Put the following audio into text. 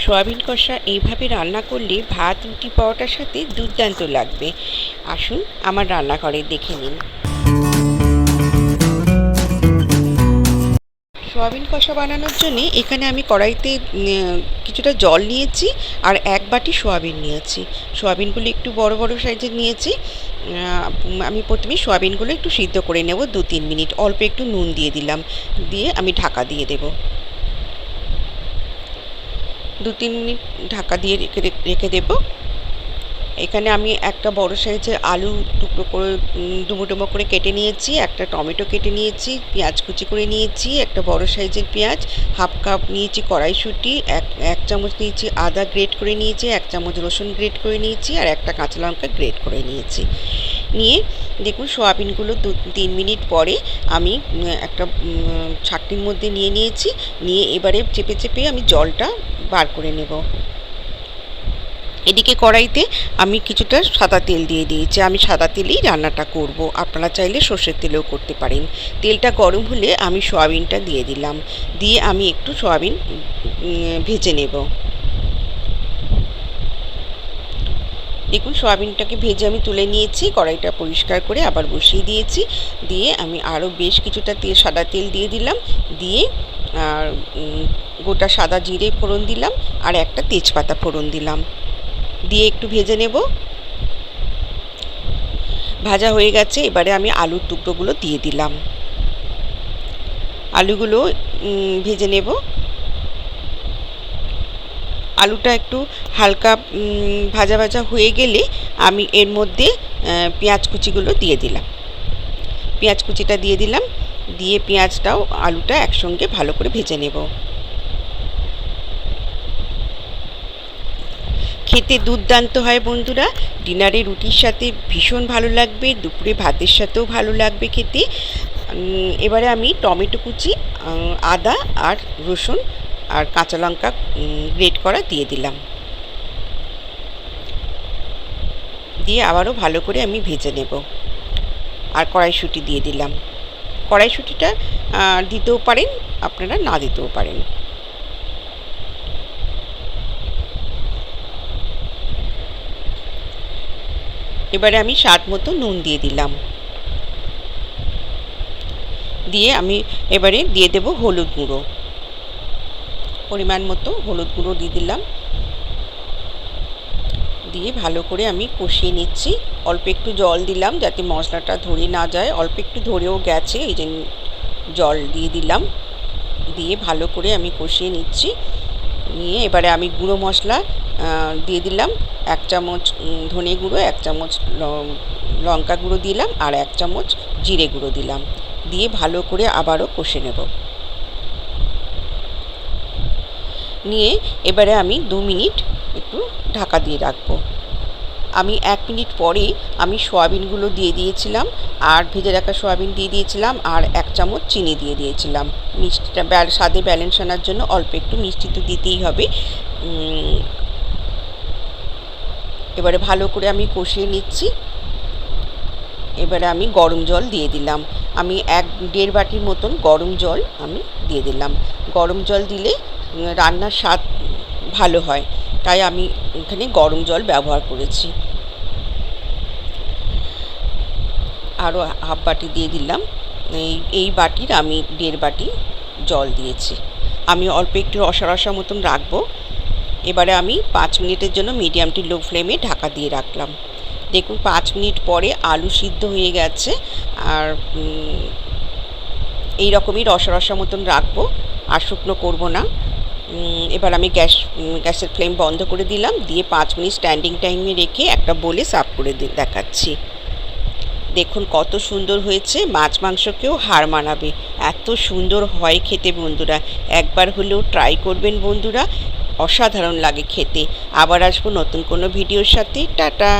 Soybean কষা এইভাবে রান্না করলে ভাত রুটি পরোটার সাথে দুর্দান্ত লাগবে। আসুন আমার রান্নাঘরে দেখে নিন। সয়াবিন কষা বানানোর জন্য এখানে আমি কড়াইতে কিছুটা জল নিয়েছি আর 1 বাটি সয়াবিন নিয়েছি। সয়াবিনগুলো একটু বড় বড় সাইজের নিয়েছি। আমি প্রথমে সয়াবিনগুলো একটু সিদ্ধ করে নেব 2-3 মিনিট। অল্প একটু নুন দিয়ে দিলাম, দিয়ে আমি ঢাকা দিয়ে দেবো। 2-3 মিনিট ঢাকা দিয়ে রেখে দেব। এখানে আমি একটা বড় সাইজের আলু টুকরো করে ডুমো ডুমো করে কেটে নিয়েছি, একটা টমেটো কেটে নিয়েছি, পেঁয়াজ কুচি করে নিয়েছি, একটা বড় সাইজের পেঁয়াজ, হাফ কাপ নিয়েছি কড়াইশুঁটি, এক চামচ নিয়েছি আদা গ্রেট করে নিয়েছি, 1 চামচ রসুন গ্রেট করে নিয়েছি আর একটা কাঁচা লঙ্কা গ্রেট করে নিয়েছি। নিয়ে দেখুন সয়াবিনগুলো 2-3 মিনিট পরে আমি একটা ছাঁকনির মধ্যে নিয়েছি। নিয়ে এবারে চেপে চেপে আমি জলটা বার করে নেব। এদিকে কড়াইতে আমি কিছুটা সাদা তেল দিয়ে দিয়েছি। আমি সাদা তেলেই রান্নাটা করব, আপনারা চাইলে সর্ষের তেলেও করতে পারেন। তেলটা গরম হলে আমি সয়াবিনটা দিয়ে দিলাম, দিয়ে আমি একটু সয়াবিন ভেজে নেব। দেখুন সয়াবিনটাকে ভেজে আমি তুলে নিয়েছি, কড়াইটা পরিষ্কার করে আবার বসিয়ে দিয়েছি। দিয়ে আমি আরও বেশ কিছুটা সাদা তেল দিয়ে দিলাম, দিয়ে আর গোটা সাদা জিরে ফোড়ন দিলাম আর একটা তেজপাতা ফোড়ন দিলাম, দিয়ে একটু ভেজে নেব। ভাজা হয়ে গেছে, এবারে আমি আলুর টুকরোগুলো দিয়ে দিলাম, আলুগুলো ভেজে নেব। আলুটা একটু হালকা ভাজা ভাজা হয়ে গেলে আমি এর মধ্যে পেঁয়াজ কুচিগুলো দিয়ে দিলাম, পেঁয়াজ কুচিটা দিয়ে দিলাম, দিয়ে পেঁয়াজটাও আলুটা একসঙ্গে ভালো করে ভেজে নেব। খেতে দুর্দান্ত হয় বন্ধুরা, ডিনারে রুটির সাথে ভীষণ ভালো লাগবে, দুপুরে ভাতের সাথেও ভালো লাগবে খেতে। এবারে আমি টমেটো কুচি, আদা আর রসুন আর কাঁচা লঙ্কা গ্রেট করা দিয়ে দিলাম, দিয়ে আবারও ভালো করে আমি ভেজে নেব। আর কড়াইশুঁটি দিয়ে দিলাম, কড়াইশুঁটিটা দিতেও পারেন, আপনারা না দিতেও পারেন। এবারে আমি স্বাদ মতো নুন দিয়ে দিলাম, দিয়ে আমি এবারে দিয়ে দেব হলুদ গুঁড়ো, পরিমাণ মতো হলুদ গুঁড়ো দিয়ে দিলাম, দিয়ে ভালো করে আমি কষিয়ে নিচ্ছি। অল্প একটু জল দিলাম যাতে মশলাটা ধরে না যায়, অল্প একটু ধরেও গেছে, এই জন্য জল দিয়ে দিলাম, দিয়ে ভালো করে আমি কষিয়ে নিচ্ছি। নিয়ে এবারে আমি গুঁড়ো মশলা দিয়ে দিলাম, 1 চামচ ধনে গুঁড়ো, 1 চামচ লঙ্কা গুঁড়ো দিলাম আর 1 চামচ জিরে গুঁড়ো দিলাম, দিয়ে ভালো করে আবারও কষে নেব। নিয়ে এবারে আমি 2 মিনিট একটু ঢাকা দিয়ে রাখবো। আমি 1 মিনিট পরে আমি সয়াবিনগুলো দিয়ে দিয়েছিলাম, আর ভেজে রাখা সয়াবিন দিয়ে দিয়েছিলাম আর 1 চামচ চিনি দিয়ে দিয়েছিলাম। মিষ্টিটা স্বাদে ব্যালেন্স আনার জন্য অল্প একটু মিষ্টি তো দিতেই হবে। এবারে ভালো করে আমি কষিয়ে নিচ্ছি। এবারে আমি গরম জল দিয়ে দিলাম, আমি 1-1.5 বাটির মতন গরম জল আমি দিয়ে দিলাম। গরম জল দিলে রান্নার স্বাদ ভালো হয়, তাই আমি এখানে গরম জল ব্যবহার করেছি। আরও হাফ বাটি দিয়ে দিলাম, এই বাটির আমি 1.5 বাটি জল দিয়েছি। আমি অল্প একটু রসা রসা মতন রাখবো। এবারে আমি 5 মিনিটের জন্য মিডিয়াম টু লো ফ্লেমে ঢাকা দিয়ে রাখলাম। দেখুন 5 মিনিট পরে আলু সিদ্ধ হয়ে গেছে, আর এই রকমই রসা রসা মতন রাখবো, আর শুকনো করব না। এবার আমি গ্যাসের ফ্লেম বন্ধ করে দিলাম, দিয়ে 5 মিনিট স্ট্যান্ডিং টাইমে রেখে একটা বলে সার্ভ করে দেখাচ্ছি। দেখুন কত সুন্দর হয়েছে, মাছ মাংসকেও হার মানাবে, এত সুন্দর হয় খেতে বন্ধুরা। একবার হলেও ট্রাই করবেন বন্ধুরা, অসাধারণ লাগে খেতে। আবার আসবো নতুন কোনো ভিডিওর সাথে। টাটা।